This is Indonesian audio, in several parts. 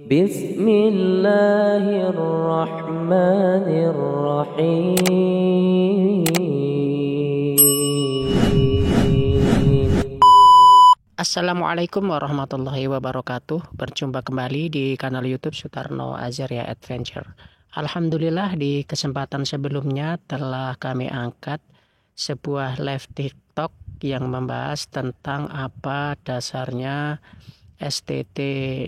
Bismillahirrahmanirrahim. Assalamualaikum warahmatullahi wabarakatuh. Berjumpa kembali di kanal YouTube Sutarno Azaria Adventure. Alhamdulillah, di kesempatan sebelumnya telah kami angkat sebuah live TikTok yang membahas tentang apa dasarnya STT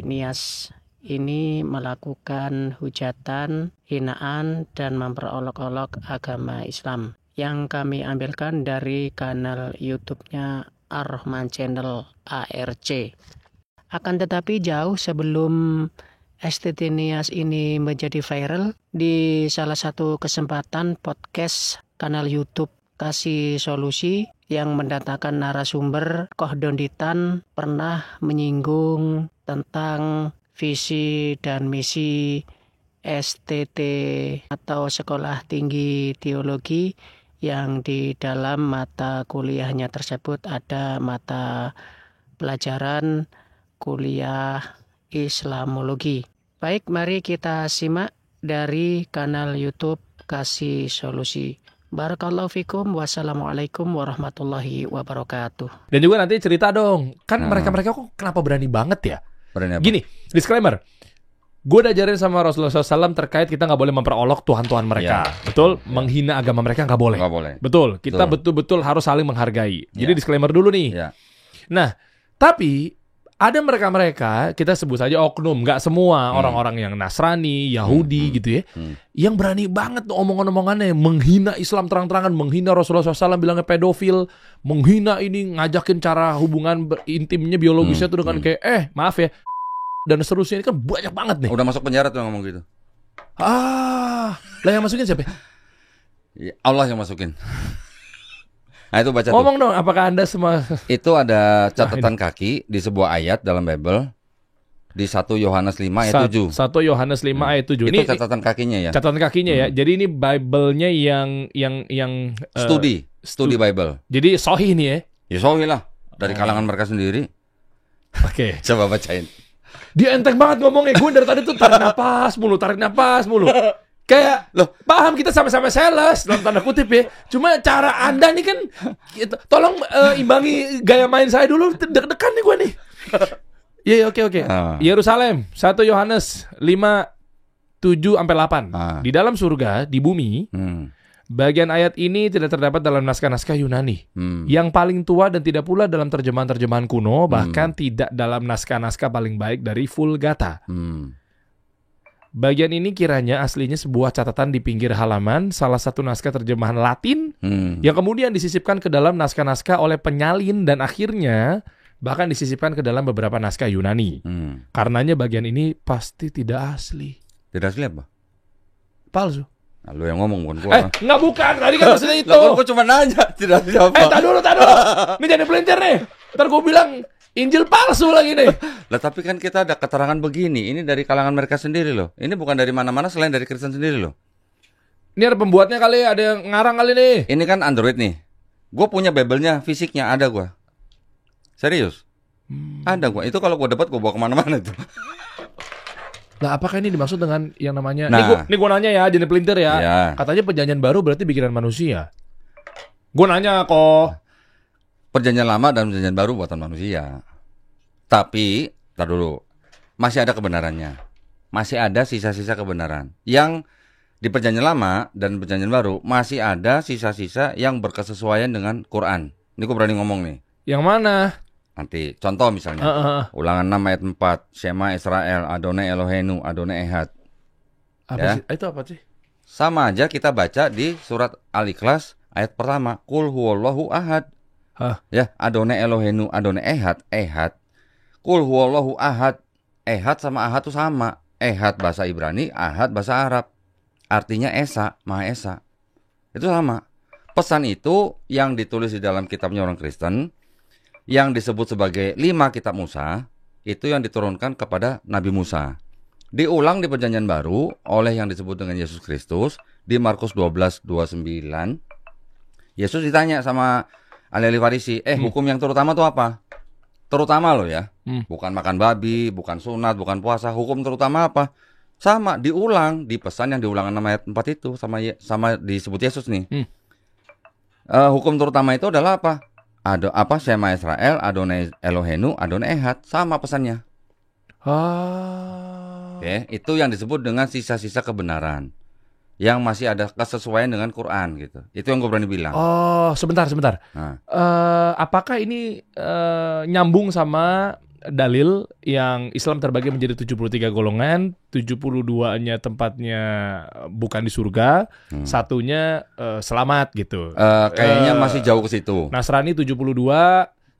Nias ini melakukan hujatan, hinaan, dan memperolok-olok agama Islam, yang kami ambilkan dari kanal YouTube-nya Ar-Rahman Channel ARC. Akan tetapi jauh sebelum STT Nias ini menjadi viral, di salah satu kesempatan podcast kanal YouTube Kasih Solusi yang mendatangkan narasumber Kohdonditan pernah menyinggung tentang visi dan misi STT atau Sekolah Tinggi Teologi, yang di dalam mata kuliahnya tersebut ada mata pelajaran kuliah Islamologi. Baik, mari kita simak dari kanal YouTube Kasih Solusi. Barakallahu fikum. Wassalamualaikum warahmatullahi wabarakatuh. Dan juga nanti cerita dong, kan mereka-mereka kok kenapa berani banget ya? Berani apa? Gini, disclaimer. Gue udah ajarin sama Rasulullah SAW terkait kita nggak boleh memperolok Tuhan-Tuhan mereka. Ya. Betul? Menghina agama mereka nggak boleh. Nggak boleh. Betul. Kita betul-betul harus saling menghargai. Jadi disclaimer dulu nih. Ya. Nah, tapi ada mereka-mereka, kita sebut saja oknum, nggak semua orang-orang yang Nasrani, Yahudi gitu ya, yang berani banget tuh omongan-omongannya, menghina Islam terang-terangan, menghina Rasulullah SAW, bilangnya pedofil, menghina ini, ngajakin cara hubungan intimnya biologisnya tuh dengan kayak, maaf ya, dan seterusnya. Ini kan banyak banget nih. Udah masuk penjara tuh ngomong gitu. Lah yang masukin siapa? Ya, Allah yang masukin. Nah itu baca Ngomong tuh. dong, apakah Anda semua... Itu ada catatan kaki di sebuah ayat dalam Bible di 1 Yohanes 5 ayat 7. 1 Yohanes 5 ayat 7. Itu catatan kakinya ya. Catatan kakinya ya. Jadi ini Bible-nya yang studi Bible. Jadi sahih nih ya. Ya sahih lah, dari kalangan mereka sendiri. Oke. Coba bacain. Dia enteng banget ngomongnya. Gue dari tadi tuh tarik napas mulu. Kayak, loh, paham kita sama-sama sales dalam tanda kutip ya. Cuma cara Anda nih kan, tolong imbangi gaya main saya dulu. Deg-degan nih gue nih. Iya, oke. Yerusalem, 1 Yohanes 5, 7-8. Di dalam surga, di bumi, bagian ayat ini tidak terdapat dalam naskah-naskah Yunani. Yang paling tua dan tidak pula dalam terjemahan-terjemahan kuno, bahkan tidak dalam naskah-naskah paling baik dari Vulgata. Bagian ini kiranya aslinya sebuah catatan di pinggir halaman salah satu naskah terjemahan Latin yang kemudian disisipkan ke dalam naskah-naskah oleh penyalin dan akhirnya bahkan disisipkan ke dalam beberapa naskah Yunani. Karenanya bagian ini pasti tidak asli. Tidak asli apa? Palsu. Nah, lu yang ngomong bukan gua. Nggak, bukan. Tadi kan maksudnya itu. Lah, gua cuma nanya, tidak asli apa. Tak dulu. Ini jadi pelintir nih. Ntar gua bilang Injil palsu lagi nih. Lah tapi kan kita ada keterangan begini. Ini dari kalangan mereka sendiri loh. Ini bukan dari mana-mana selain dari Kristen sendiri loh. Ini ada pembuatnya kali, ada yang ngarang kali nih. Ini kan Android nih. Gue punya Bible-nya, fisiknya ada gue. Serius. Ada gue. Itu kalau gue dapat gue bawa kemana-mana tuh. Nah, apakah ini dimaksud dengan yang namanya... Nah. Ini gue nanya ya, jadi pelintir ya. Ya. Katanya perjanjian baru berarti bikinan manusia. Gue nanya kok. Perjanjian lama dan perjanjian baru buatan manusia. Tapi, tar dulu. Masih ada kebenarannya. Masih ada sisa-sisa kebenaran. Yang di perjanjian lama dan perjanjian baru masih ada sisa-sisa yang berkesesuaian dengan Quran. Ini gue berani ngomong nih. Yang mana? Nanti contoh misalnya. Ulangan 6 ayat 4. Shema Israel, Adonai Eloheinu, Adonai Ehad. Apa sih? Itu apa sih? Sama aja kita baca di surat Al-Ikhlas ayat pertama. Qul huwallahu ahad. Ya, Adonai Eloheinu, Adonai Ehad, Ehad. Qul huwallahu ahad. Ehad sama ahad itu sama. Ehad bahasa Ibrani, ahad bahasa Arab. Artinya Esa, Maha Esa. Itu sama. Pesan itu yang ditulis di dalam kitabnya orang Kristen, yang disebut sebagai 5 kitab Musa, itu yang diturunkan kepada Nabi Musa. Diulang di perjanjian baru oleh yang disebut dengan Yesus Kristus di Markus 12:29. Yesus ditanya sama ahli-ahli Farisi, hukum yang terutama itu apa? terutama loh ya, bukan makan babi, bukan sunat, bukan puasa. Hukum terutama apa? Sama, diulang di pesan yang diulangan ayat 4 itu sama disebut Yesus nih. Hukum terutama itu adalah apa? Ada apa? Shema Israel, Adonai Elohenu, Adonai Ehad, sama pesannya. Oke, itu yang disebut dengan sisa-sisa kebenaran yang masih ada kesesuaian dengan Quran gitu. Itu yang gue berani bilang. Oh, sebentar. Nah. Apakah ini nyambung sama dalil yang Islam terbagi menjadi 73 golongan, 72-nya tempatnya bukan di surga, satunya selamat gitu. Kayaknya masih jauh ke situ. Nasrani 72,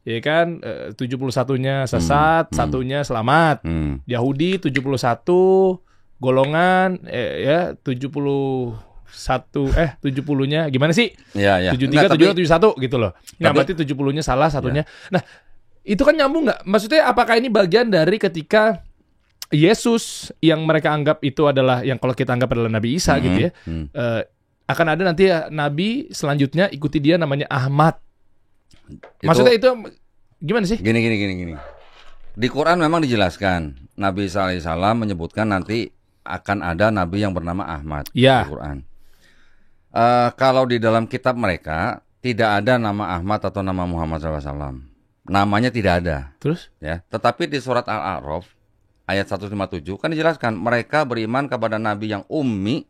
ya kan, 71-nya sesat, satunya selamat. Yahudi 71 golongan, ya 70-nya gimana sih? Ya. 73, 72, 71 gitu loh. Nah, berarti 70-nya salah, satunya. Ya. Nah, itu kan nyambung nggak? Maksudnya apakah ini bagian dari ketika Yesus yang mereka anggap itu adalah, yang kalau kita anggap adalah Nabi Isa gitu ya, akan ada nanti Nabi selanjutnya ikuti dia namanya Ahmad. Maksudnya itu gimana sih? Gini. Di Quran memang dijelaskan, Nabi Isa alaihissalam menyebutkan nanti akan ada Nabi yang bernama Ahmad di Quran. Kalau di dalam kitab mereka tidak ada nama Ahmad atau nama Muhammad SAW. Namanya tidak ada. Terus? Ya. Tetapi di surat Al-A'raf ayat 157 kan dijelaskan mereka beriman kepada Nabi yang ummi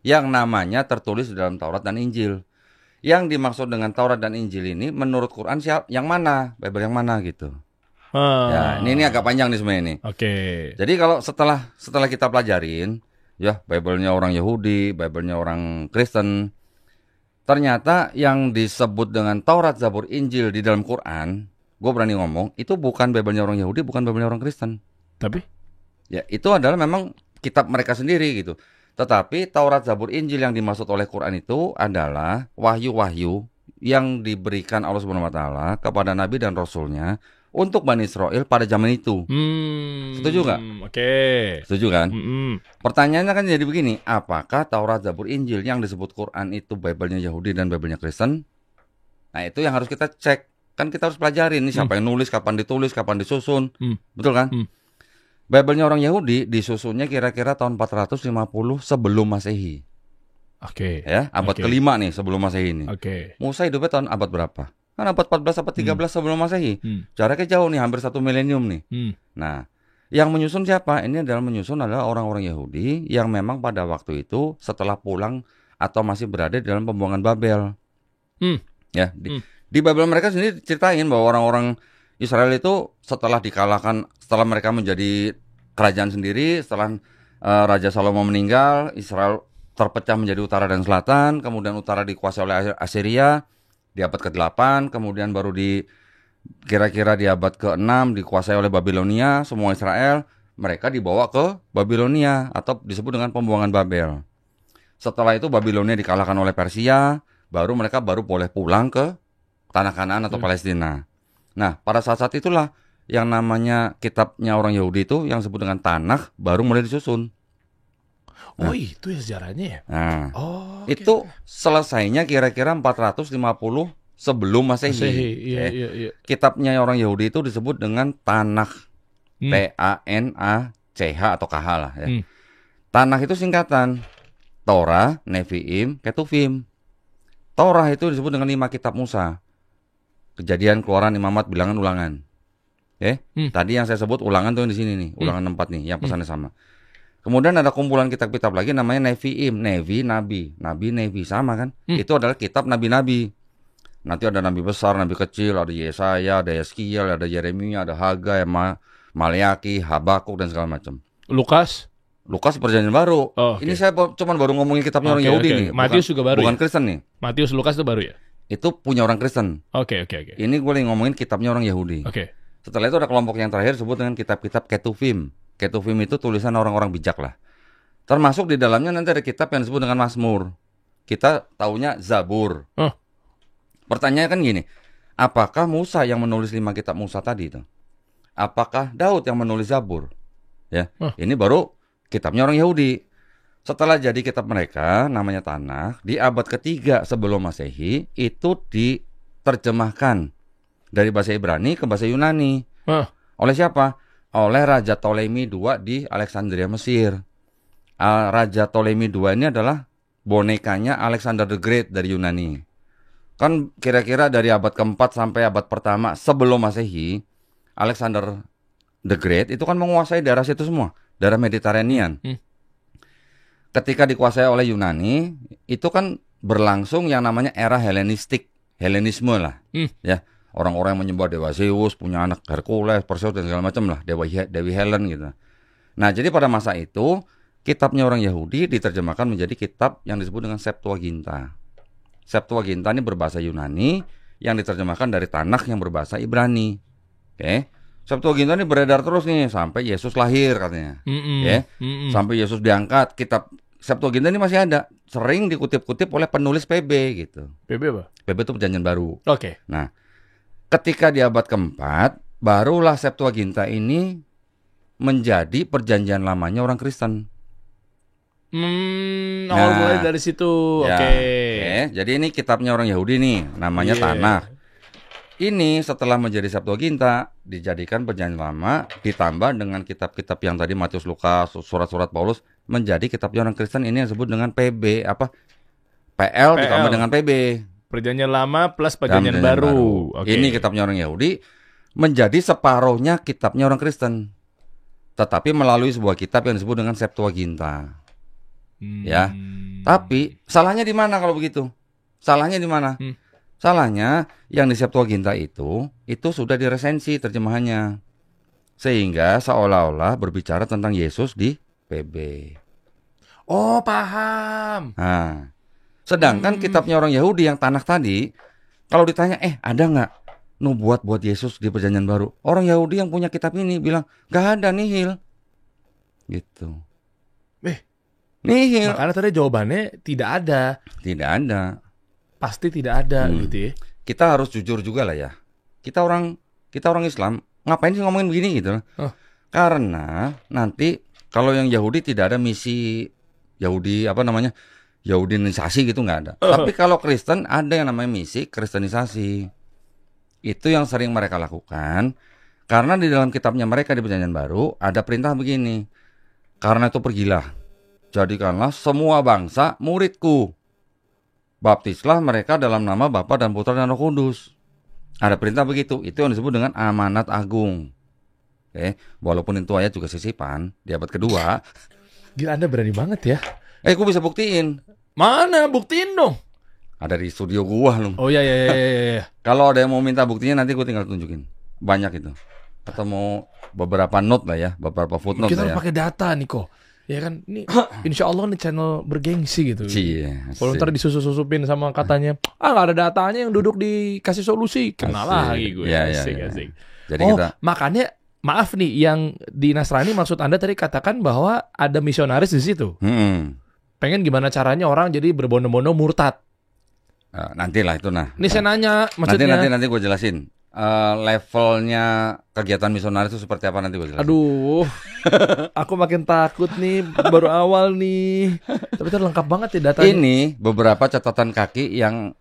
yang namanya tertulis di dalam Taurat dan Injil. Yang dimaksud dengan Taurat dan Injil ini menurut Quran yang mana? Bible yang mana gitu. Ya, ini agak panjang nih sebenarnya ini. Oke. Jadi kalau setelah kita pelajarin, ya Bible-nya orang Yahudi, Bible-nya orang Kristen, ternyata yang disebut dengan Taurat, Zabur, Injil di dalam Quran, gue berani ngomong, itu bukan Bible-nya orang Yahudi, bukan Bible-nya orang Kristen. Tapi? Ya, itu adalah memang kitab mereka sendiri gitu. Tetapi Taurat, Zabur, Injil yang dimaksud oleh Quran itu adalah wahyu-wahyu yang diberikan Allah Subhanahu wa taala kepada nabi dan rasulnya untuk Bani Israel pada zaman itu. Setuju nggak? Oke. Setuju kan? Pertanyaannya kan jadi begini, apakah Taurat, Zabur, Injil yang disebut Quran itu Bible-nya Yahudi dan Bible-nya Kristen? Nah, itu yang harus kita cek. Kan kita harus pelajarin nih siapa yang nulis, kapan ditulis, kapan disusun. Betul kan? Bible-nya orang Yahudi disusunnya kira-kira tahun 450 sebelum Masehi. Oke. Ya, abad kelima nih sebelum Masehi ini. Oke. Musa hidupnya tahun abad berapa? Kan abad 14, abad 13 sebelum Masehi. Jaraknya jauh nih, hampir 1 milenium nih. Nah, yang menyusun siapa? Ini adalah orang-orang Yahudi yang memang pada waktu itu setelah pulang atau masih berada di dalam pembuangan Babel. Ya, di Babel mereka sendiri ceritain bahwa orang-orang Israel itu setelah dikalahkan, setelah mereka menjadi kerajaan sendiri, setelah Raja Salomo meninggal, Israel terpecah menjadi utara dan selatan, kemudian utara dikuasai oleh Assyria di abad ke-8, kemudian baru kira-kira di abad ke-6 dikuasai oleh Babilonia, semua Israel, mereka dibawa ke Babilonia atau disebut dengan pembuangan Babel. Setelah itu Babilonia dikalahkan oleh Persia, baru mereka boleh pulang ke tanah Kanaan atau Palestina. Nah, pada saat-saat itulah yang namanya kitabnya orang Yahudi itu yang disebut dengan Tanakh baru mulai disusun. Nah, itu ya sejarahnya ya? Nah, itu selesainya kira-kira 450 sebelum Masehi. Iya. Kitabnya orang Yahudi itu disebut dengan Tanakh. T-A-N-A-C-H atau KH lah ya. Tanakh itu singkatan Torah, Nevi'im, Ketuvim. Torah itu disebut dengan 5 kitab Musa. Kejadian, Keluaran, Imamat, Bilangan, Ulangan. Tadi yang saya sebut Ulangan tuh yang di sini nih, Ulangan 4 nih, yang pesannya sama. Kemudian ada kumpulan kitab-kitab lagi namanya Nevi'im, Nevi, Nabi, Nevi sama kan? Itu adalah kitab Nabi-Nabi. Nanti ada Nabi besar, Nabi kecil, ada Yesaya, ada Yeskiel, ada Yeremia, ada Hagai, Maleaki, Habakuk dan segala macam. Lukas Perjanjian Baru. Ini saya cuma baru ngomongin kitabnya orang Yahudi nih. Matius juga baru. Bukan Kristen nih. Matius, Lukas itu baru ya? Itu punya orang Kristen. Oke. Ini gue lagi ngomongin kitabnya orang Yahudi. Setelah itu ada kelompok yang terakhir disebut dengan kitab-kitab Ketuvim. Ketuvim itu tulisan orang-orang bijak lah. Termasuk di dalamnya nanti ada kitab yang disebut dengan Mazmur. Kita taunya Zabur. Pertanyaannya kan gini, apakah Musa yang menulis 5 kitab Musa tadi itu? Apakah Daud yang menulis Zabur? Ya, ini baru kitabnya orang Yahudi. Setelah jadi kitab mereka, namanya Tanakh, di abad ketiga sebelum Masehi, itu diterjemahkan dari bahasa Ibrani ke bahasa Yunani. Oleh siapa? Oleh Raja Ptolemy II di Alexandria, Mesir. Raja Ptolemy II ini adalah bonekanya Alexander the Great dari Yunani. Kan kira-kira dari abad keempat sampai abad pertama sebelum Masehi, Alexander the Great itu kan menguasai daerah situ semua, daerah Mediterranean. Ketika dikuasai oleh Yunani, itu kan berlangsung yang namanya era Helenistik, Helenisme lah. Ya, orang-orang yang menyembah dewa Zeus, punya anak Hercules, Perseus dan segala macam lah, Dewi Helen gitu. Nah, jadi pada masa itu kitabnya orang Yahudi diterjemahkan menjadi kitab yang disebut dengan Septuaginta. Septuaginta ini berbahasa Yunani yang diterjemahkan dari Tanakh yang berbahasa Ibrani. Oke. Septuaginta ini beredar terus nih sampai Yesus lahir katanya. Sampai Yesus diangkat, kitab Septuaginta ini masih ada, sering dikutip-kutip oleh penulis PB gitu. PB apa? PB itu Perjanjian Baru. Oke. Nah, ketika di abad keempat, barulah Septuaginta ini menjadi perjanjian lamanya orang Kristen. Mulai dari situ. Ya, Oke. Jadi ini kitabnya orang Yahudi nih, namanya Tanakh. Ini setelah menjadi Septuaginta dijadikan perjanjian lama, ditambah dengan kitab-kitab yang tadi Matius, Lukas, surat-surat Paulus, menjadi kitabnya orang Kristen ini yang disebut dengan PB PL ditambah dengan PB. Perjanjian lama plus perjanjian baru. Okay. Ini kitabnya orang Yahudi menjadi separuhnya kitabnya orang Kristen. Tetapi melalui sebuah kitab yang disebut dengan Septuaginta. Ya. Tapi salahnya di mana kalau begitu? Salahnya di mana? Salahnya yang di Septuaginta itu sudah diresensi terjemahannya. Sehingga seolah-olah berbicara tentang Yesus di PB. Oh, paham. Nah, sedangkan kitabnya orang Yahudi yang Tanakh tadi, kalau ditanya, ada nggak nubuat buat Yesus di Perjanjian Baru? Orang Yahudi yang punya kitab ini bilang, nggak ada, nihil. Gitu. Nihil. Makanya tadi jawabannya tidak ada. Tidak ada. Pasti tidak ada gitu ya. Kita harus jujur juga lah ya. Kita orang Islam, ngapain sih ngomongin begini gitu? Karena nanti kalau yang Yahudi tidak ada misi Yahudi Yahudinisasi gitu, nggak ada. Tapi kalau Kristen ada yang namanya misi Kristenisasi. Itu yang sering mereka lakukan. Karena di dalam kitabnya mereka di Perjanjian Baru ada perintah begini. Karena itu pergilah, jadikanlah semua bangsa muridku. Baptislah mereka dalam nama Bapa dan Putra dan Roh Kudus. Ada perintah begitu. Itu yang disebut dengan amanat agung. Walaupun itu ayat juga sisipan di abad kedua. Gila, Anda berani banget ya. Gue bisa buktiin. Mana? Buktiin dong. Ada di studio gua loh. Oh iya. Kalau ada yang mau minta buktinya nanti gue tinggal tunjukin. Banyak itu. Atau mau beberapa note lah ya, beberapa footnote kita lah ya. Kita pakai data nih kok. Ya kan, ini insya Allah nih channel bergengsi gitu. Kalau ntar disusup-susupin sama katanya, nggak ada datanya yang duduk dikasih solusi, kenal lagi gue. Asik. Jadi makanya maaf nih, yang di Nasrani maksud Anda tadi katakan bahwa ada misionaris di situ. Pengen gimana caranya orang jadi berbondong-bondong murtad. Nantilah itu Ini saya nanya, maksudnya. Nanti gue jelasin. Levelnya kegiatan misionaris itu seperti apa nanti gue jelasin. Aduh, aku makin takut nih, baru awal nih. Tapi itu lengkap banget ya datanya. Ini beberapa catatan kaki yang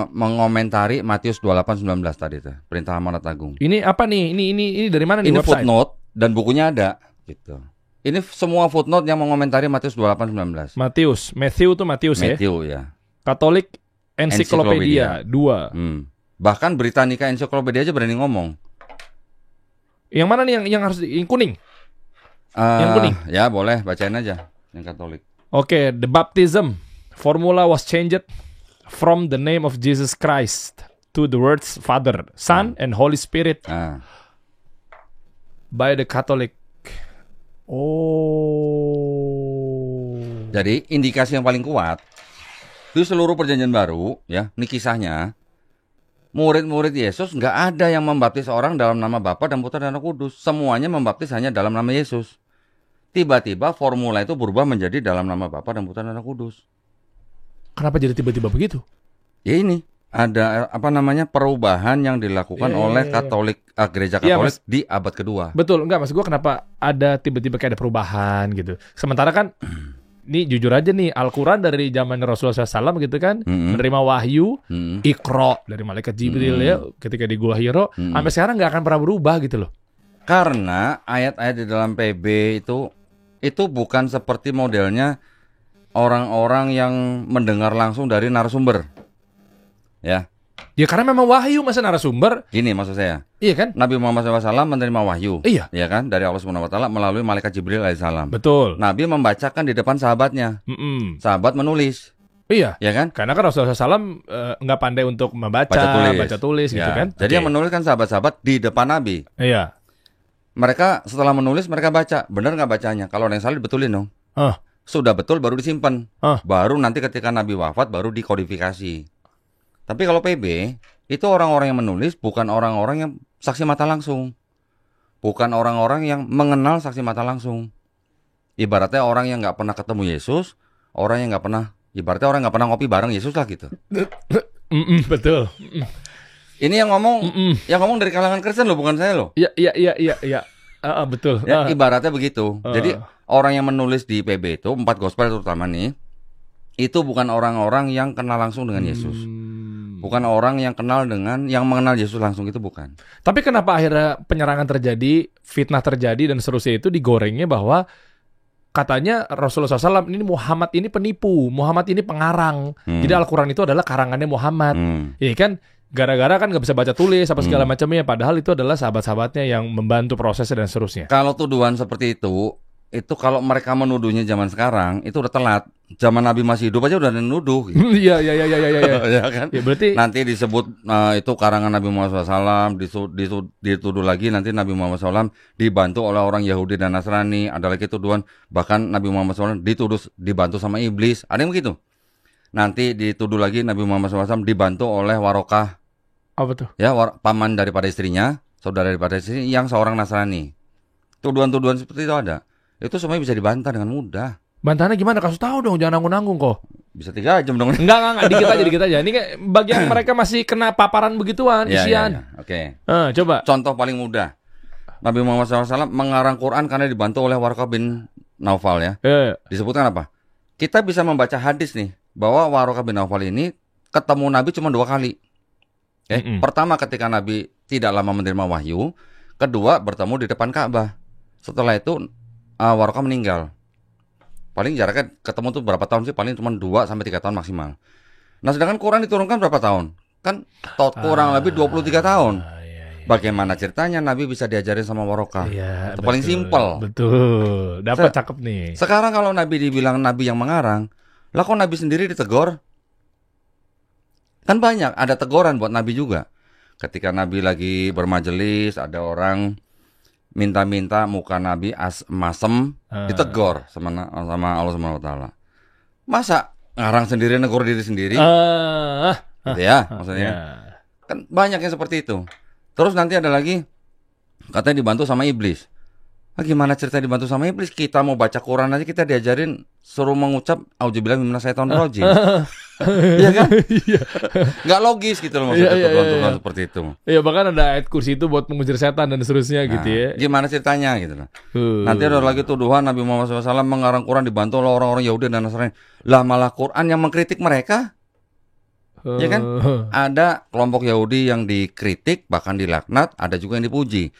mengomentari Matius 28:19 tadi tuh, perintah amanat agung. Ini apa nih? Ini dari mana nih? Ini footnote dan bukunya ada gitu. Ini semua footnote yang mengomentari Matius 28:19. Matthew tuh Matius ya. Matthew ya. Katolik Ensiklopedia 2. Bahkan Britannica Encyclopedia aja berani ngomong. Yang mana nih yang harus yang kuning? Yang kuning. Ya boleh bacain aja yang Katolik. Oke, the baptism formula was changed from the name of Jesus Christ to the words Father, Son, and Holy Spirit by the Catholic. Jadi indikasi yang paling kuat di seluruh Perjanjian Baru, ya, ini kisahnya. Murid-murid Yesus nggak ada yang membaptis orang dalam nama Bapa dan Putra dan Roh Kudus. Semuanya membaptis hanya dalam nama Yesus. Tiba-tiba formula itu berubah menjadi dalam nama Bapa dan Putra dan Roh Kudus. Kenapa jadi tiba-tiba begitu? Ya ini ada perubahan yang dilakukan oleh Katolik, gereja Katolik di abad kedua. Betul, maksud gue kenapa ada tiba-tiba kayak ada perubahan gitu. Sementara kan ini jujur aja nih, Al-Quran dari zaman Rasulullah SAW gitu kan, menerima wahyu, Iqra dari malaikat Jibril ya, ketika di Gua Hiro, sampai sekarang nggak akan pernah berubah gitu loh. Karena ayat-ayat di dalam PB itu bukan seperti modelnya orang-orang yang mendengar langsung dari narasumber. Ya. Ya karena memang wahyu, masa narasumber. Gini maksud saya. Iya kan? Nabi Muhammad SAW menerima wahyu. Iya. Ya kan? Dari Allah SWT melalui malaikat Jibril alaihissalam. Betul. Nabi membacakan di depan sahabatnya. Sahabat menulis. Iya. Ya kan? Karena kan Rasulullah SAW nggak pandai untuk membaca, baca tulis ya. gitu kan. Jadi yang menulis kan sahabat-sahabat di depan Nabi. Iya. Mereka setelah menulis mereka baca. Benar nggak bacanya? Kalau ada yang salah dibetulin dong. Sudah betul baru disimpan. Baru nanti ketika Nabi wafat baru dikodifikasi. Tapi kalau PB, itu orang-orang yang menulis bukan orang-orang yang saksi mata langsung. Bukan orang-orang yang mengenal saksi mata langsung. Ibaratnya orang yang nggak pernah ketemu Yesus, orang yang nggak pernah, ibaratnya orang nggak pernah ngopi bareng Yesus lah gitu. Betul. Ini yang ngomong dari kalangan Kristen loh, bukan saya loh. Iya. Betul. Ya, ibaratnya begitu. Jadi orang yang menulis di PB itu, 4 gospel terutama nih, itu bukan orang-orang yang kenal langsung dengan Yesus. Bukan orang yang kenal dengan, yang mengenal Yesus langsung, itu bukan. Tapi kenapa akhirnya penyerangan terjadi, fitnah terjadi, dan seterusnya itu digorengnya bahwa katanya Rasulullah SAW ini Muhammad ini penipu, Muhammad ini pengarang. Jadi Al-Quran itu adalah karangannya Muhammad. Iya kan? Gara-gara kan nggak bisa baca tulis apa segala macamnya. Padahal itu adalah sahabat-sahabatnya yang membantu prosesnya dan seterusnya. Kalau tuduhan seperti itu kalau mereka menuduhnya zaman sekarang, itu udah telat. Zaman Nabi masih hidup aja udah ada nuduh. Gitu. Iya. Ya kan? Ya, berarti nanti disebut itu karangan Nabi Muhammad SAW, dituduh lagi nanti Nabi Muhammad SAW dibantu oleh orang Yahudi dan Nasrani. Ada lagi tuduhan bahkan Nabi Muhammad SAW dituduh dibantu sama iblis. Ada yang begitu. Nanti dituduh lagi Nabi Muhammad SAW dibantu oleh Warokah. Apa tuh? Ya, paman daripada istrinya, saudara daripada istrinya yang seorang Nasrani. Tuduhan-tuduhan seperti itu ada. Itu semuanya bisa dibantah dengan mudah. Bantahannya gimana? Kasih tahu dong, jangan nanggung-nanggung kok. Bisa 3 jam dong. Enggak, dikit aja. Ini kayak bagian mereka masih kena paparan begituan, isian. Ya. Oke. Coba. Contoh paling mudah. Nabi Muhammad SAW mengarang Quran karena dibantu oleh Warqah bin Naufal ya. Disebutkan apa? Kita bisa membaca hadis nih, bahwa Warqah bin Naufal ini ketemu Nabi cuma 2 kali. Pertama ketika Nabi tidak lama menerima wahyu. Kedua bertemu di depan Ka'bah. Setelah itu Warqah meninggal. Paling jaraknya ketemu tuh berapa tahun sih? Paling cuma 2-3 tahun maksimal. Nah sedangkan Quran diturunkan berapa tahun? Kan kurang lebih 23 tahun. Bagaimana ceritanya Nabi bisa diajarin sama Warqah? Itu paling simpel. Betul. Dapat cakep nih. Sekarang kalau Nabi dibilang Nabi yang mengarang, lah kok Nabi sendiri ditegur? Kan banyak, ada teguran buat Nabi juga. Ketika Nabi lagi bermajelis, ada orang minta-minta muka Nabi masem, ditegur sama Allah SWT. Masa ngarang sendiri, negur diri sendiri? Gitu ya, maksudnya. Kan banyak yang seperti itu. Terus nanti ada lagi, katanya dibantu sama iblis. Gimana cerita dibantu sama iblis? Kita mau baca Quran aja kita diajarin suruh mengucap auzubillahi minasyaitonir rajim. Iya kan? Nggak logis gitu loh maksudnya tuduhan seperti itu. Iya, bahkan ada ayat kursi itu buat mengusir setan dan seterusnya gitu ya. Gimana ceritanya gitu loh. Nanti ada lagi tuduhan Nabi Muhammad SAW mengarang Quran dibantu oleh orang-orang Yahudi dan Nasrani. Lah malah Quran yang mengkritik mereka. Ya kan? Ada kelompok Yahudi yang dikritik bahkan dilaknat, ada juga yang dipuji.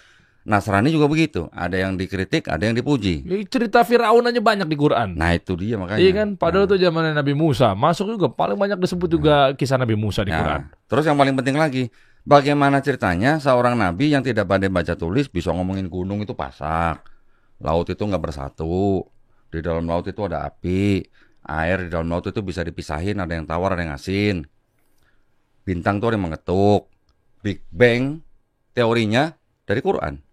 Nasrani juga begitu, ada yang dikritik, ada yang dipuji. Cerita Firaun aja banyak di Quran. Nah itu dia makanya. Iya kan, padahal tuh zaman Nabi Musa masuk juga paling banyak disebut juga kisah Nabi Musa di Quran. Terus yang paling penting lagi, bagaimana ceritanya seorang nabi yang tidak pandai baca tulis bisa ngomongin gunung itu pasak, laut itu nggak bersatu, di dalam laut itu ada api, air di dalam laut itu bisa dipisahin, ada yang tawar, ada yang asin, bintang tuh ada yang mengetuk, Big Bang teorinya dari Quran.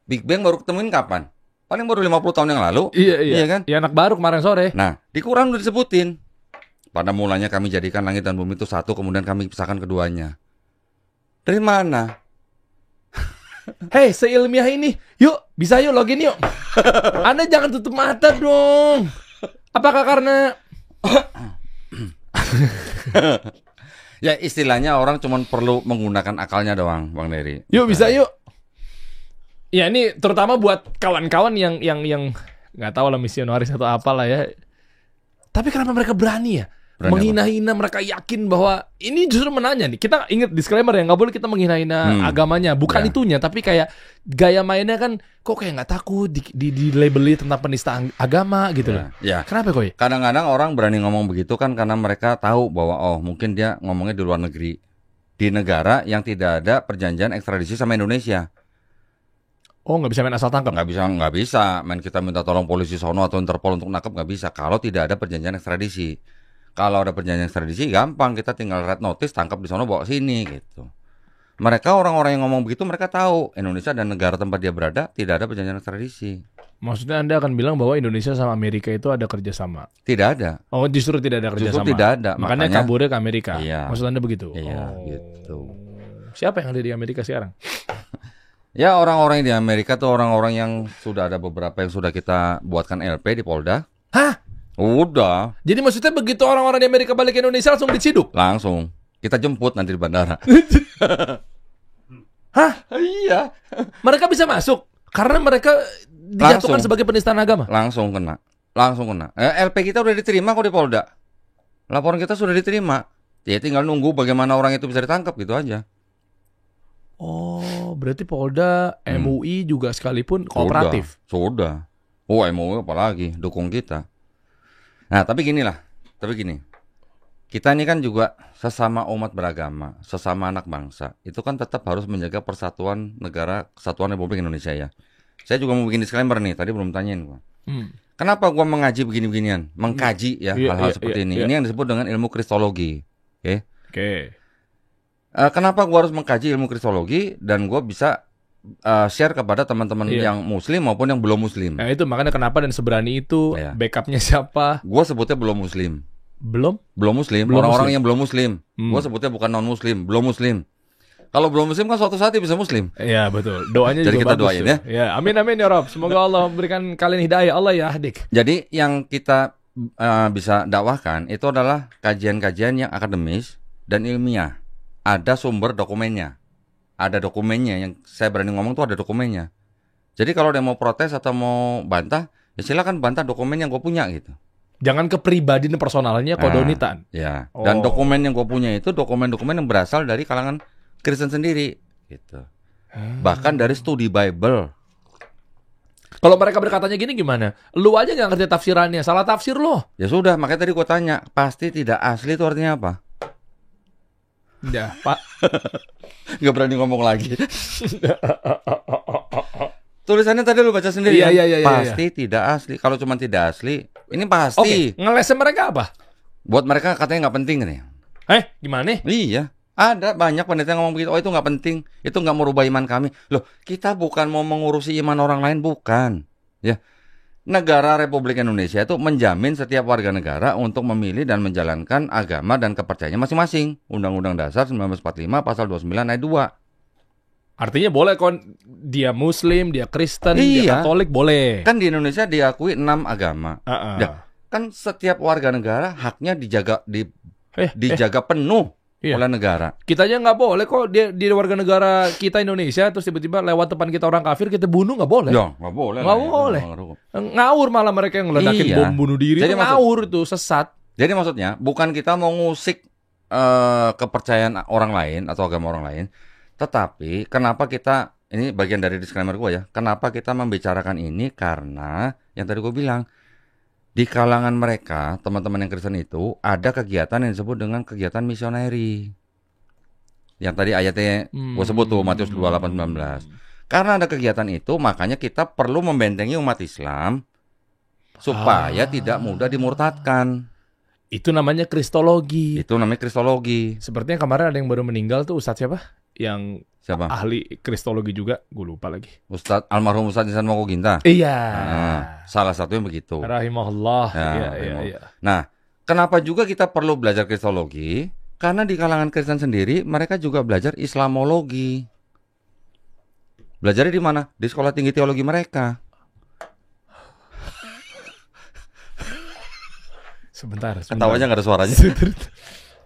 Big Bang baru ketemuin kapan? Paling baru 50 tahun yang lalu. Iya kan? Ya anak baru kemarin sore. Nah, di Quran udah disebutin. Pada mulanya kami jadikan langit dan bumi itu satu, kemudian kami pisahkan keduanya. Dari mana? Hei, seilmiah ini. Yuk, bisa yuk login yuk. Anda jangan tutup mata dong. Apakah karena ya istilahnya orang cuma perlu menggunakan akalnya doang, Bang Dery. Yuk bisa yuk. Ya ini terutama buat kawan-kawan yang nggak tahu lah misionaris atau apalah ya. Tapi kenapa mereka berani ya? Menghina-hina, mereka yakin bahwa ini justru menanya nih. Kita ingat disclaimer ya, nggak boleh kita menghina-hina agamanya. Bukan itunya, tapi kayak gaya mainnya kan kok kayak nggak takut di labeli tentang penistaan agama gitu loh. Ya. Kenapa kok ya? Kadang-kadang orang berani ngomong begitu kan karena mereka tahu bahwa mungkin dia ngomongnya di luar negeri, di negara yang tidak ada perjanjian ekstradisi sama Indonesia. Oh, nggak bisa main asal tangkap? Nggak bisa. Main kita minta tolong polisi sono atau Interpol untuk nangkep nggak bisa kalau tidak ada perjanjian ekstradisi. Kalau ada perjanjian ekstradisi gampang, kita tinggal red notice, tangkap di sono, bawa sini gitu. Mereka orang-orang yang ngomong begitu mereka tahu Indonesia dan negara tempat dia berada tidak ada perjanjian ekstradisi. Maksudnya Anda akan bilang bahwa Indonesia sama Amerika itu ada kerjasama? Tidak ada. Oh, justru tidak ada kerjasama. Justru tidak ada. Makanya kaburnya ke Amerika. Iya. Maksud Anda begitu? Iya, gitu. Siapa yang ada di Amerika sekarang? Ya orang-orang di Amerika tuh orang-orang yang sudah ada beberapa yang sudah kita buatkan LP di Polda. Hah? Udah. Jadi maksudnya begitu orang-orang di Amerika balik ke Indonesia langsung diciduk? Langsung. Kita jemput nanti di bandara. Hah? Iya. Mereka bisa masuk karena mereka dijatuhkan sebagai penistaan agama? Langsung kena. LP kita udah diterima kok di Polda. Laporan kita sudah diterima. Ya tinggal nunggu bagaimana orang itu bisa ditangkap gitu aja. Oh, berarti Polda, MUI juga sekalipun kooperatif. Sudah. Oh, MUI apalagi dukung kita. Nah, tapi gini. Kita ini kan juga sesama umat beragama, sesama anak bangsa. Itu kan tetap harus menjaga persatuan negara, kesatuan Republik Indonesia ya. Saya juga mau bikin disclaimer nih, tadi belum tanyain gua. Kenapa gua mengaji begini-beginian? Mengkaji ya hal-hal seperti ini. Ini yang disebut dengan ilmu kristologi. Oke. Kenapa gua harus mengkaji ilmu kristologi dan gua bisa share kepada teman-teman yang muslim maupun yang belum muslim. Nah itu makanya kenapa dan seberani itu backupnya siapa? Gue sebutnya belum muslim. Belum muslim. Orang-orang yang belum muslim. Gue sebutnya bukan non muslim, belum muslim. Kalau belum muslim kan suatu saat dia bisa muslim. Iya betul. Doanya jadi juga kita doain ya. Ya amin ya Rob. Semoga Allah memberikan kalian hidayah. Allah ya adik. Jadi yang kita bisa dakwahkan itu adalah kajian-kajian yang akademis dan ilmiah. Ada sumber dokumennya. Ada dokumennya, yang saya berani ngomong tuh ada dokumennya. Jadi kalau dia mau protes atau mau bantah, ya silakan bantah dokumen yang gue punya gitu. Jangan ke pribadi dan personalnya kodonitan. Ya. Dan dokumen yang gue punya itu dokumen-dokumen yang berasal dari kalangan Kristen sendiri gitu. Bahkan dari studi Bible. Kalau mereka berkatanya gini gimana? Lu aja nggak ngerti tafsirannya, salah tafsir lo. Ya sudah, makanya tadi gue tanya, pasti tidak asli itu artinya apa? Ya, Pak. Gak berani ngomong lagi. Tulisannya tadi lu baca sendiri ya? Pasti tidak asli. Kalau cuma tidak asli, ini pasti. Ngelesnya mereka apa? Buat mereka katanya gak penting nih. Gimana? Iya. Ada banyak pendeta yang ngomong begitu. Oh itu gak penting. Itu gak merubah iman kami. Loh, kita bukan mau mengurusi iman orang lain. Bukan. Ya. Negara Republik Indonesia itu menjamin setiap warga negara untuk memilih dan menjalankan agama dan kepercayaannya masing-masing. Undang-Undang Dasar 1945 pasal 29 ayat 2. Artinya boleh kon dia Muslim, dia Kristen, dia Katolik boleh. Kan di Indonesia diakui 6 agama. Ya, kan setiap warga negara haknya dijaga penuh oleh negara. Kita aja nggak boleh kok di warga negara kita Indonesia terus tiba-tiba lewat depan kita orang kafir kita bunuh, nggak boleh. Ya, nggak boleh. Nggak boleh. Ngawur malah mereka yang ngeledakin bom bunuh diri. Jadi ngawur itu sesat. Jadi maksudnya bukan kita mau ngusik kepercayaan orang lain atau agama orang lain, tetapi kenapa kita, ini bagian dari disclaimer gue ya, kenapa kita membicarakan ini karena yang tadi gue bilang di kalangan mereka, teman-teman yang Kristen itu, ada kegiatan yang disebut dengan kegiatan misioneri. Yang tadi ayatnya gue sebut tuh, Matius 28-19. Karena ada kegiatan itu, makanya kita perlu membentengi umat Islam supaya tidak mudah dimurtadkan. Itu namanya kristologi. Sepertinya kemarin ada yang baru meninggal tuh, Ustadz siapa? Yang siapa? Ahli kristologi juga, gue lupa lagi. Almarhum Ustadz Ihsan Mokoginta. Iya. Salah satunya begitu. Rahimahullah. Iya. Nah, kenapa juga kita perlu belajar kristologi? Karena di kalangan Kristen sendiri mereka juga belajar Islamologi. Belajarnya di mana? Di sekolah tinggi teologi mereka. Sebentar. Ketawanya nggak ada suaranya.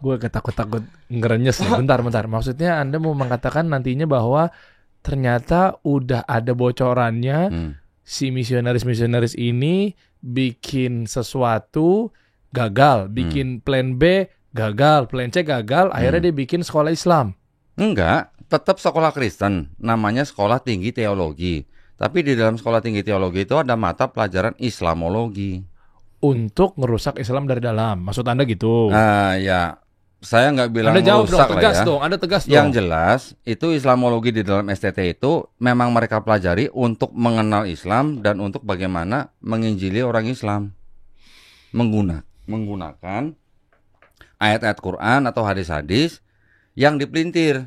Gue ketakut-takut ngerenyes. Bentar. Maksudnya Anda mau mengatakan nantinya bahwa ternyata udah ada bocorannya si misionaris ini bikin sesuatu gagal, bikin plan B gagal, plan C gagal, akhirnya dia bikin sekolah Islam. Enggak, tetap sekolah Kristen, namanya Sekolah Tinggi Teologi. Tapi di dalam Sekolah Tinggi Teologi itu ada mata pelajaran Islamologi. Untuk ngerusak Islam dari dalam, maksud Anda gitu? Ya, saya nggak bilang Anda jawab merusak dong, tegas lah ya. dong, Anda tegas dong. Yang jelas, itu Islamologi di dalam STT itu memang mereka pelajari untuk mengenal Islam dan untuk bagaimana menginjili orang Islam. Menggunakan ayat-ayat Quran atau hadis-hadis yang dipelintir.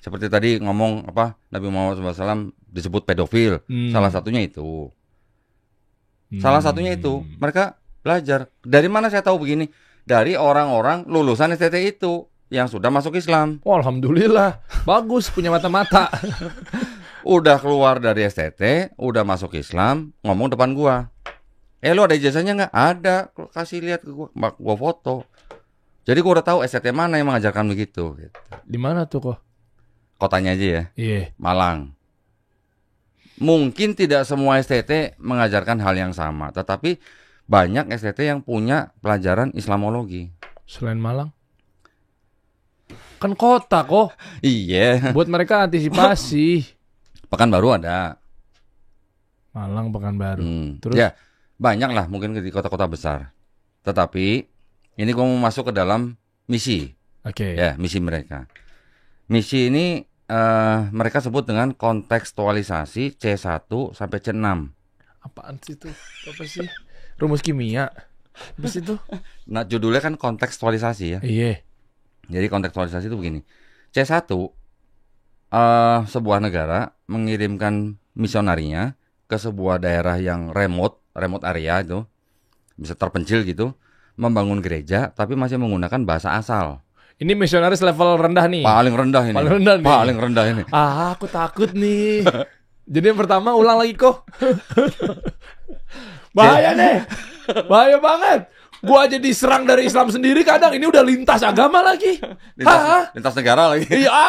Seperti tadi ngomong Nabi Muhammad SAW disebut pedofil. Salah satunya itu. Mereka belajar. Dari mana saya tahu begini? Dari orang-orang lulusan STT itu yang sudah masuk Islam. Oh, alhamdulillah, bagus punya mata-mata. Udah keluar dari STT, udah masuk Islam, ngomong depan gua. Lu ada ijazahnya nggak? Ada. Kasih lihat ke gua foto. Jadi gua udah tahu STT mana yang mengajarkan begitu. Gitu. Di mana tuh kok? Kotanya aja ya. Iya. Malang. Mungkin tidak semua STT mengajarkan hal yang sama, tetapi banyak STT yang punya pelajaran Islamologi. Selain Malang? Kan kota kok. Iya. Buat mereka antisipasi. Pekanbaru ada. Malang, Pekanbaru. Terus? Ya, banyak lah mungkin di kota-kota besar. Tetapi ini gue mau masuk ke dalam misi. Oke. Ya, misi mereka. Misi ini mereka sebut dengan kontekstualisasi C1 sampai C6. Apaan sih itu? Apa sih? Rumus kimia. Apa sih itu? Nah, judulnya kan kontekstualisasi ya. Iya. Jadi kontekstualisasi itu begini. C1 sebuah negara mengirimkan misionarinya ke sebuah daerah yang remote area itu, bisa terpencil gitu, membangun gereja tapi masih menggunakan bahasa asal. Ini misionaris level rendah nih. Paling rendah ini. Paling rendah ini. Aku takut nih. Jadi yang pertama ulang lagi kok. Bahaya nih. Bahaya banget. Gua aja diserang dari Islam sendiri kadang, ini udah lintas agama lagi. Lintas negara lagi. Iya.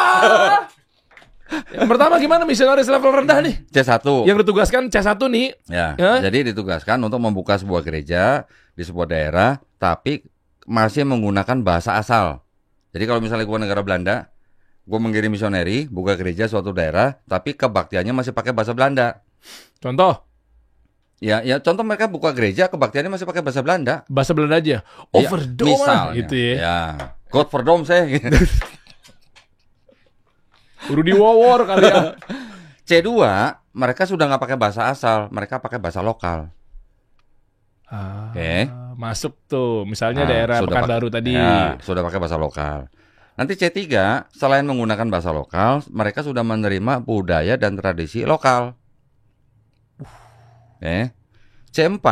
Yang pertama gimana misionaris level rendah nih? C1. Yang ditugaskan C1 nih. Ya, jadi ditugaskan untuk membuka sebuah gereja di sebuah daerah, tapi masih menggunakan bahasa asal. Jadi kalau misalnya gue negara Belanda, gue mengirim misioneri, buka gereja suatu daerah, tapi kebaktiannya masih pakai bahasa Belanda. Contoh? Ya contoh mereka buka gereja, kebaktiannya masih pakai bahasa Belanda. Bahasa Belanda aja? Overdome misalnya, gitu ya. Ya, God verdom saya. Rudy Wawor kali ya. C2, mereka sudah nggak pakai bahasa asal, mereka pakai bahasa lokal. Oke. Masuk tuh, misalnya daerah Pekanbaru tadi. Ya, sudah pakai bahasa lokal. Nanti C3, selain menggunakan bahasa lokal, mereka sudah menerima budaya dan tradisi lokal. C4,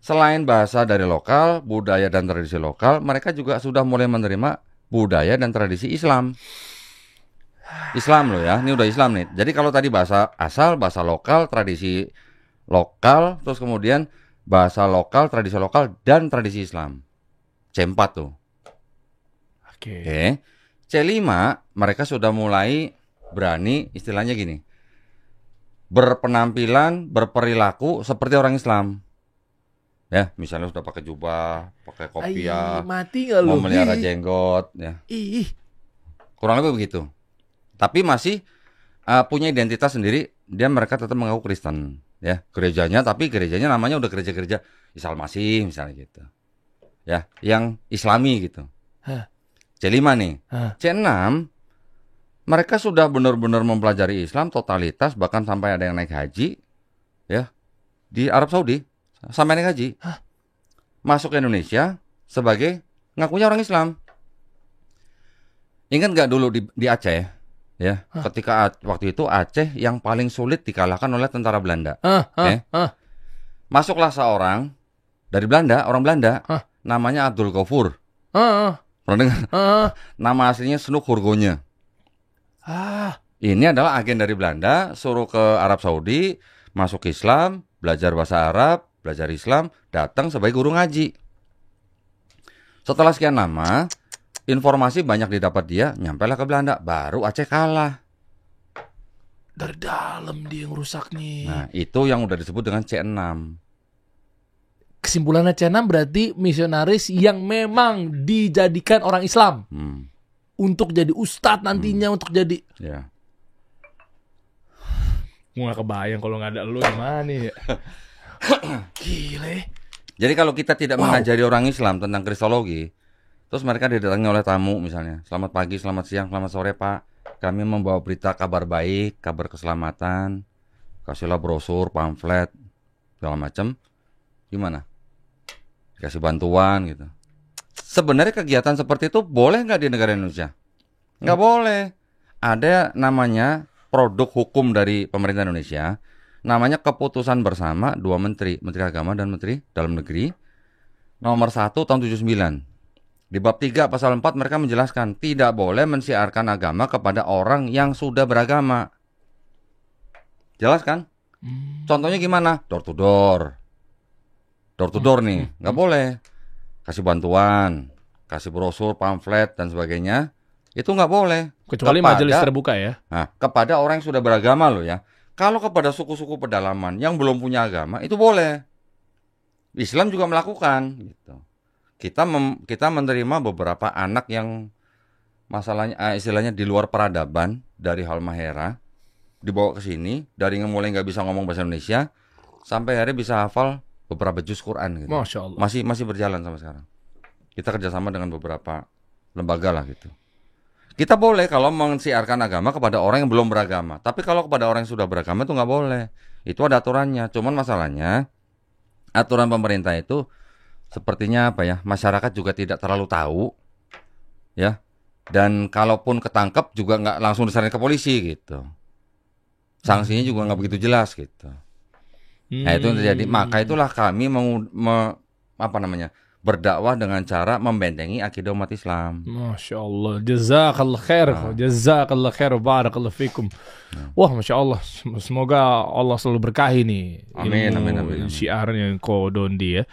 selain bahasa dari lokal, budaya dan tradisi lokal, mereka juga sudah mulai menerima budaya dan tradisi Islam. Islam loh ya, ini udah Islam nih. Jadi kalau tadi bahasa asal, bahasa lokal, tradisi lokal, terus kemudian bahasa lokal, tradisi lokal, dan tradisi Islam. C4 tuh. Oke. C5, mereka sudah mulai berani, istilahnya gini, berpenampilan, berperilaku seperti orang Islam. Ya, misalnya sudah pakai jubah, pakai kopiah, mati nggak lu? memelihara jenggot. Ya. Kurang lebih begitu. Tapi masih punya identitas sendiri, mereka tetap mengaku Kristen. Ya, gerejanya, tapi gerejanya namanya udah gereja-gereja Isa Al-Masih misalnya gitu. Ya, yang Islami gitu. C5 nih. C6, mereka sudah benar-benar mempelajari Islam totalitas, bahkan sampai ada yang naik haji ya di Arab Saudi, sampai naik haji. Masuk ke Indonesia sebagai ngakunya orang Islam. Ingat nggak dulu di Aceh? Ya, ketika waktu itu Aceh yang paling sulit dikalahkan oleh tentara Belanda. Masuklah seorang dari Belanda, orang Belanda, namanya Abdul Ghafur. Pernah dengar? Nama aslinya Snoek Hurgonje. Ini adalah agen dari Belanda, suruh ke Arab Saudi, masuk Islam, belajar bahasa Arab, belajar Islam, datang sebagai guru ngaji. Setelah sekian lama, informasi banyak didapat dia, nyampailah ke Belanda, baru Aceh kalah. Dari dalam dia yang rusak nih. Nah, itu yang udah disebut dengan C6. Kesimpulannya C6 berarti misionaris yang memang dijadikan orang Islam. Untuk jadi ustadz nantinya, untuk jadi... Ya. Gue gak kebayang kalau gak ada lu gimana ya. Gile. Jadi kalau kita tidak mengajari orang Islam tentang kristologi, terus mereka didatangi oleh tamu misalnya, selamat pagi, selamat siang, selamat sore Pak, kami membawa berita kabar baik, kabar keselamatan, kasihlah brosur, pamflet, segala macam. Gimana? Kasih bantuan gitu. Sebenarnya kegiatan seperti itu boleh nggak di negara Indonesia? Nggak boleh. Ada namanya produk hukum dari pemerintah Indonesia, namanya keputusan bersama dua menteri, Menteri Agama dan Menteri Dalam Negeri, nomor 1 tahun 79. Di bab 3 pasal 4 mereka menjelaskan tidak boleh mensiarkan agama kepada orang yang sudah beragama. Jelas kan? Contohnya gimana? Door to door. Door to door nih, nggak boleh. Kasih bantuan, kasih brosur, pamflet dan sebagainya, itu nggak boleh. Kecuali majelis terbuka ya. Nah, kepada orang yang sudah beragama loh ya. Kalau kepada suku-suku pedalaman yang belum punya agama itu boleh. Islam juga melakukan gitu. Kita menerima beberapa anak yang masalahnya istilahnya di luar peradaban dari Halmahera, dibawa ke sini dari yang mulai nggak bisa ngomong bahasa Indonesia sampai akhirnya bisa hafal beberapa juz Quran gitu. Masya Allah. Masih berjalan sampai sekarang. Kita kerjasama dengan beberapa lembaga lah gitu. Kita boleh kalau mensiarkan agama kepada orang yang belum beragama. Tapi kalau kepada orang yang sudah beragama itu nggak boleh. Itu ada aturannya. Cuman masalahnya aturan pemerintah itu sepertinya apa ya? Masyarakat juga tidak terlalu tahu, ya. Dan kalaupun ketangkep juga nggak langsung diserahin ke polisi gitu. Sanksinya juga nggak begitu jelas gitu. Nah itu yang terjadi. Maka itulah kami berdakwah dengan cara membentengi akidah umat Islam. Masya Allah. Jazakallah khair. Jazakallah khair. Barakallah fikum. Wah, Masya Allah. Semoga Allah selalu berkahi nih. Amin. Syiarnya Ko Dondi ya.